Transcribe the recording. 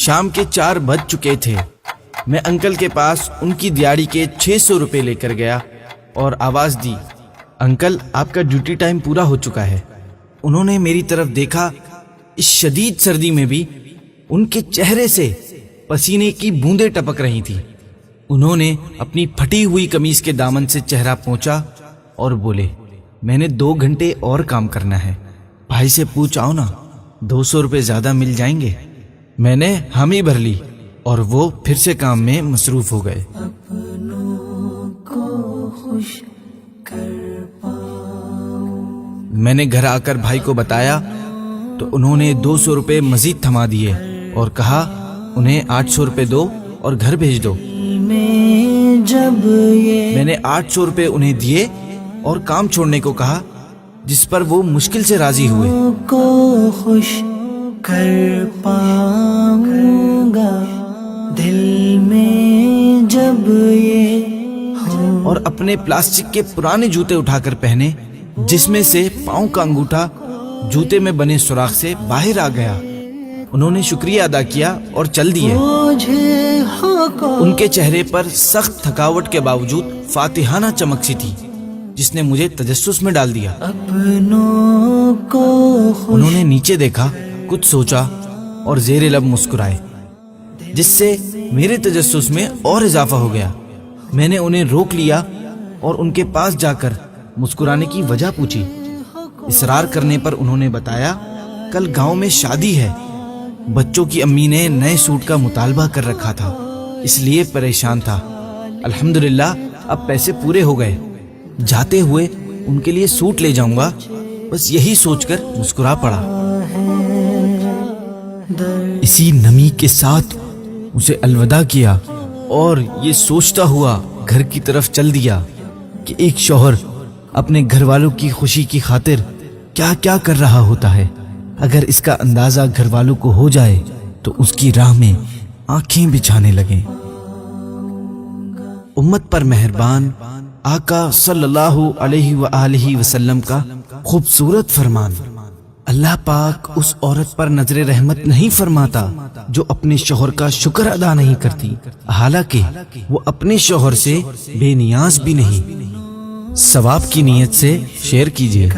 شام کے 4 بج چکے تھے۔ میں انکل کے پاس ان کی دیہڑی کے 600 روپے لے کر گیا اور آواز دی، انکل آپ کا ڈیوٹی ٹائم پورا ہو چکا ہے۔ انہوں نے میری طرف دیکھا، اس شدید سردی میں بھی ان کے چہرے سے پسینے کی بوندیں ٹپک رہی تھی۔ انہوں نے اپنی پھٹی ہوئی قمیض کے دامن سے چہرہ پونچھا اور بولے، میں نے 2 گھنٹے اور کام کرنا ہے، بھائی سے پوچھ آؤ نا، 200 روپے زیادہ مل جائیں گے۔ میں نے حامی بھر لی اور وہ پھر سے کام میں مصروف ہو گئے۔ میں نے گھر آ کر بھائی کو بتایا تو انہوں نے 200 روپے مزید تھما دیے اور کہا انہیں 800 روپے دو اور گھر بھیج دو۔ میں نے 800 روپے انہیں دیے اور کام چھوڑنے کو کہا، جس پر وہ مشکل سے راضی ہوئے۔ خوش کر پاؤں گا دل میں جب یہ ہو۔ اور اپنے پلاسٹک کے پرانے جوتے اٹھا کر پہنے، جس میں سے پاؤں کا انگوٹھا جوتے میں بنے سوراخ سے باہر آ گیا۔ انہوں نے شکریہ ادا کیا اور چل دیے۔ ان کے چہرے پر سخت تھکاوٹ کے باوجود فاتحانہ چمک سی تھی، جس نے مجھے تجسس میں ڈال دیا۔ انہوں نے نیچے دیکھا، کچھ سوچا اور زیر لب مسکرائے، جس سے میرے تجسس میں اور اضافہ ہو گیا۔ میں نے انہیں روک لیا اور ان کے پاس جا کر مسکرانے کی وجہ پوچھی۔ اصرار کرنے پر انہوں نے بتایا، کل گاؤں میں شادی ہے، بچوں کی امی نے نئے سوٹ کا مطالبہ کر رکھا تھا، اس لیے پریشان تھا۔ الحمدللہ اب پیسے پورے ہو گئے، جاتے ہوئے ان کے لیے سوٹ لے جاؤں گا، بس یہی سوچ کر مسکرا پڑا۔ اسی نمی کے ساتھ اسے الوداع کیا اور یہ سوچتا ہوا گھر کی طرف چل دیا کہ ایک شوہر اپنے گھر والوں کی خوشی کی خاطر کیا کیا کر رہا ہوتا ہے۔ اگر اس کا اندازہ گھر والوں کو ہو جائے تو اس کی راہ میں آنکھیں بچھانے لگیں۔ امت پر مہربان آقا صلی اللہ علیہ وآلہ وسلم کا خوبصورت فرمان، اللہ پاک اس عورت پر نظر رحمت نہیں فرماتا جو اپنے شوہر کا شکر ادا نہیں کرتی، حالانکہ وہ اپنے شوہر سے بے نیاز بھی نہیں۔ ثواب کی نیت سے شیئر کیجیے۔